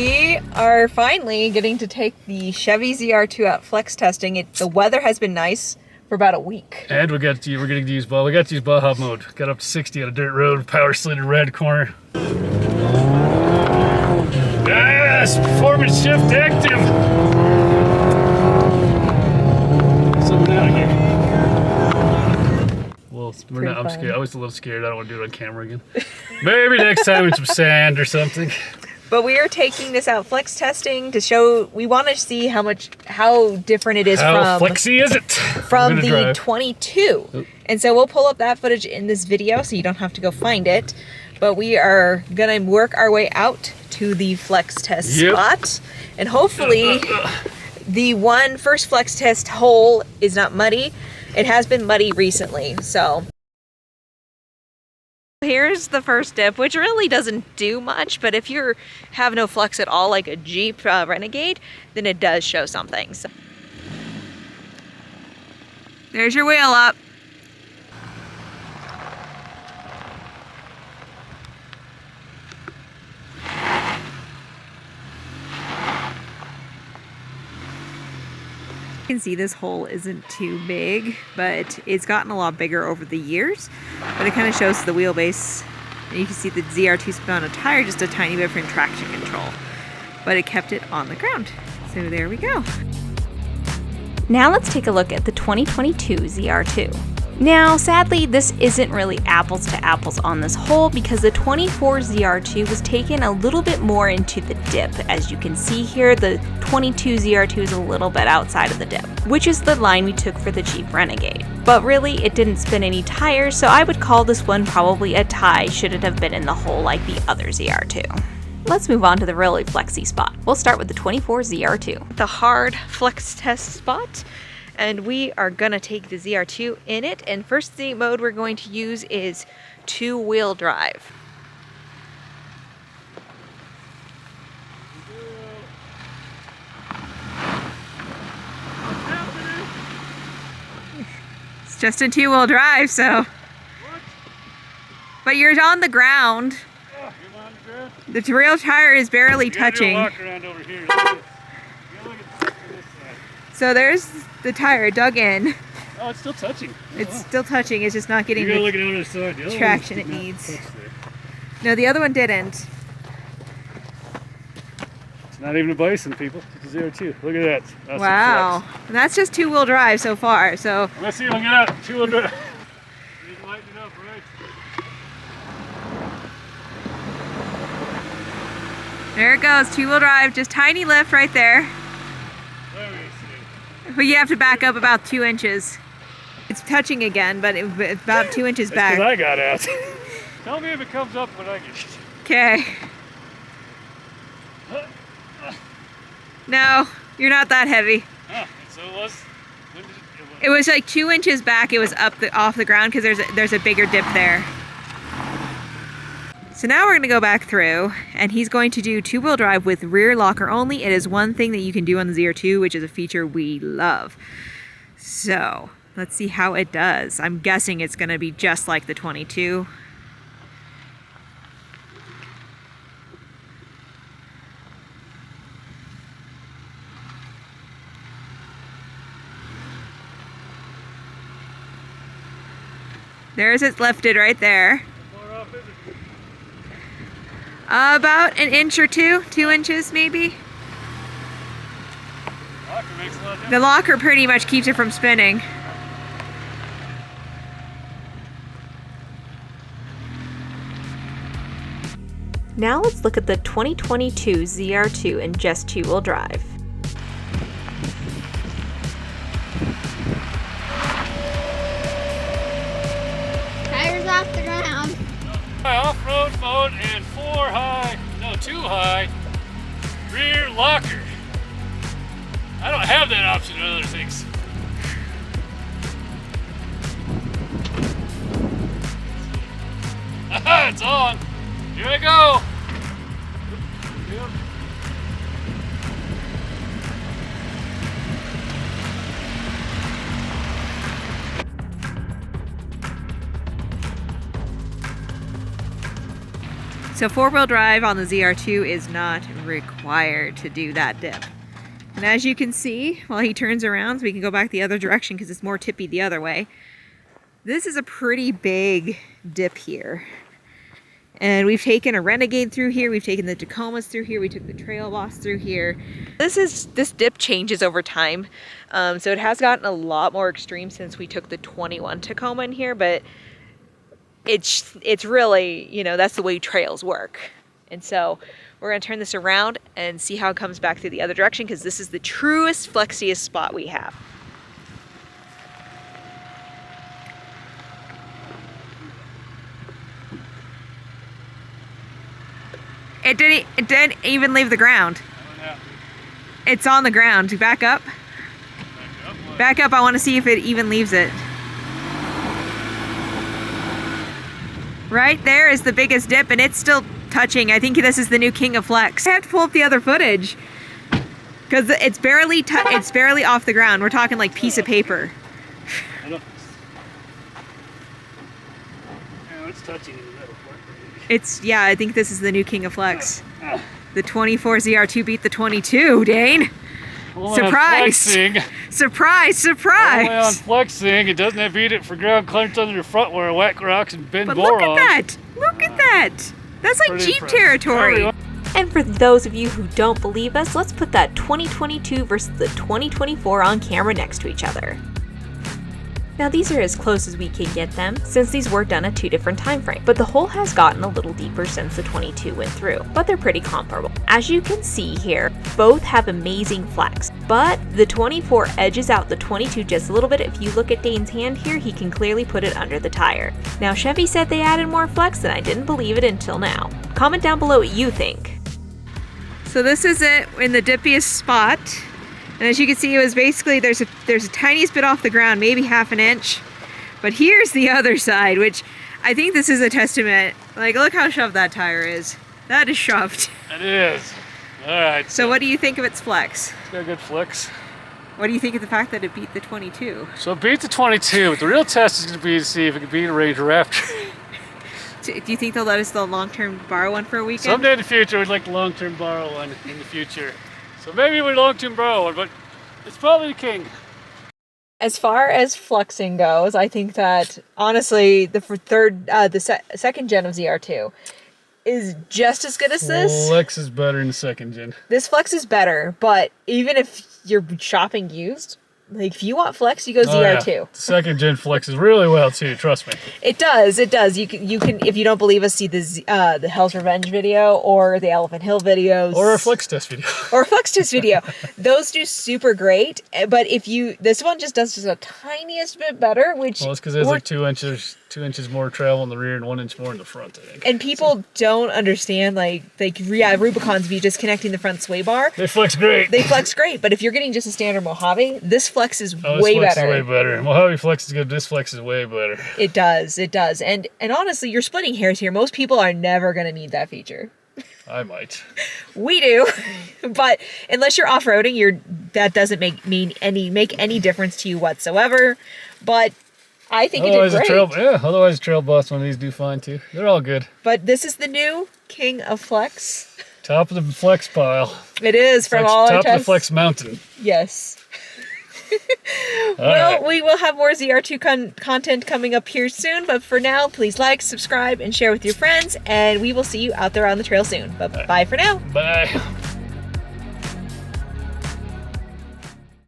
We are finally getting to take the Chevy ZR2 out flex testing. The weather has been nice for about a week. And we're getting to use Baja mode. Got up to 60 on a dirt road, power slid red corner. Yes, performance shift active. Something out here. Well, we're not. I'm scared. I was a little scared. I don't want to do it on camera again. Maybe next time with some sand or something. But we are taking this out flex testing to show. We want to see how different it is How flexy is it? From the 22. Oop. And so we'll pull up that footage in this video, so you don't have to go find it. But we are gonna work our way out to the flex test spot, and hopefully the first flex test hole is not muddy. It has been muddy recently, so. Here's the first dip, which really doesn't do much, but if you have no flex at all, like a Jeep Renegade, then it does show something. So. There's your wheel up. You can see this hole isn't too big, but it's gotten a lot bigger over the years. But it kind of shows the wheelbase. And you can see the ZR2 spin on a tire just a tiny bit for traction control. But it kept it on the ground. So there we go. Now let's take a look at the 2022 ZR2. Now, sadly, this isn't really apples to apples on this hole because the 24 ZR2 was taken a little bit more into the dip. As you can see here, the 22 ZR2 is a little bit outside of the dip, which is the line we took for the Jeep Renegade. But really, it didn't spin any tires, so I would call this one probably a tie should it have been in the hole like the other ZR2. Let's move on to the really flexy spot. We'll start with the 24 ZR2. The hard flex test spot. And we are gonna take the ZR2 in it. And first the mode we're going to use is 2-wheel drive. It's just a 2-wheel drive, so. But you're on the ground. Oh, you're on the ground? The real tire is barely touching. Walk around over here. So there's the tire dug in. Oh, it's still touching. It's still touching. It's just not getting the traction it needs. No, the other one didn't. It's not even a Bison, people. It's a ZR2. Look at that. That's wow. And that's just 2-wheel drive so far. So let's see if I can get out. 2-wheel drive. Need to lighten it up, right? There it goes. 2-wheel drive. Just tiny lift right there. But you have to back up about 2 inches. It's touching again, but it's about 2 inches back. That's 'cause I got out. Tell me if it comes up when I get it. Okay. No, you're not that heavy. So it was. It was like 2 inches back. It was up off the ground because there's a bigger dip there. So now we're going to go back through, and he's going to do 2-wheel drive with rear locker only. It is one thing that you can do on the ZR2, which is a feature we love. So let's see how it does. I'm guessing it's going to be just like the 22. There's it lifted right there. About an inch or 2 inches maybe. Locker makes a lot of difference. The locker pretty much keeps it from spinning. Now let's look at the 2022 ZR2 in just 2-wheel drive. Tires off the ground. Off-road mode and 2 high rear locker. I don't have that option in other things. Aha, it's on. Here I go. Yep. So 4-wheel drive on the ZR2 is not required to do that dip. And as you can see, while he turns around, so we can go back the other direction because it's more tippy the other way. This is a pretty big dip here. And we've taken a Renegade through here, we've taken the Tacomas through here, we took the Trail Boss through here. This dip changes over time. So it has gotten a lot more extreme since we took the 21 Tacoma in here, but it's really, you know, that's the way trails work. And so we're gonna turn this around and see how it comes back through the other direction, because this is the truest, flexiest spot we have. It didn't even leave the ground. It's on the ground. Back up. Back up. I want to see if it even leaves it. Right there is the biggest dip, and it's still touching. I think this is the new king of flex. I have to pull up the other footage because it's barely off the ground. We're talking like piece of paper. It's touching in the middle. Yeah, I think this is the new king of flex. The 24 ZR2 beat the 22, Dane. Surprise! Surprise, surprise! Only on flexing, it doesn't beat it for ground clearance under the front where whack rocks and bend But borons. look at that! Look at that! That's like Pretty Jeep impressive. territory. And for those of you who don't believe us, let's put that 2022 versus the 2024 on camera next to each other. Now these are as close as we can get them, since these were done at 2 different time frames, but the hole has gotten a little deeper since the 22 went through, but they're pretty comparable. As you can see here, both have amazing flex, but the 24 edges out the 22 just a little bit. If you look at Dane's hand here, he can clearly put it under the tire. Now Chevy said they added more flex, and I didn't believe it until now. Comment down below what you think. So this is it in the dippiest spot. And as you can see, it was basically, there's a tiniest bit off the ground, maybe half an inch. But here's the other side, which I think this is a testament. Like, look how shoved that tire is. That is shoved. It is. All right. So what do you think of its flex? It's got a good flex. What do you think of the fact that it beat the 22? So it beat the 22, but the real test is going to be to see if it can beat a Ranger Raptor. Do you think they'll let us long-term borrow one for a weekend? Someday in the future, we'd like to long-term borrow one in the future. So maybe we long-term borrow one, but it's probably the king. As far as flexing goes, I think that honestly, the second gen of ZR2 is just as good as this. Flex is better in the second gen. This flex is better, but even if you're shopping used, like if you want flex, you go ZR2. Yeah. The second gen flexes really well too. Trust me. It does. It does. You can if you don't believe us, see the Hell's Revenge video or the Elephant Hill videos Or a flex test video. or a flex test video. Those do super great. But this one just does just a tiniest bit better, which Well, it's because there's like 2 inches more travel in the rear and 1 inch more in the front, I think. and people don't understand like Rubicons, if you just connecting the front sway bar, They flex great. they flex great. But if you're getting just a standard Mojave, this flex is This way flex better. is way better. Mojave flex is good. This flex is way better. It does. It does. And honestly, you're splitting hairs here. Most people are never going to need that feature. I might. We do, but unless you're off-roading, that doesn't make any difference to you whatsoever. But I think it did great. Otherwise, Trail Boss one of these do fine too. They're all good. But this is the new king of flex. Top of the flex pile. It is from all our Top tests. of the flex mountain. Yes. Right. We will have more ZR2 content coming up here soon, but for now, please like, subscribe, and share with your friends, and we will see you out there on the trail soon. But bye for now. Bye.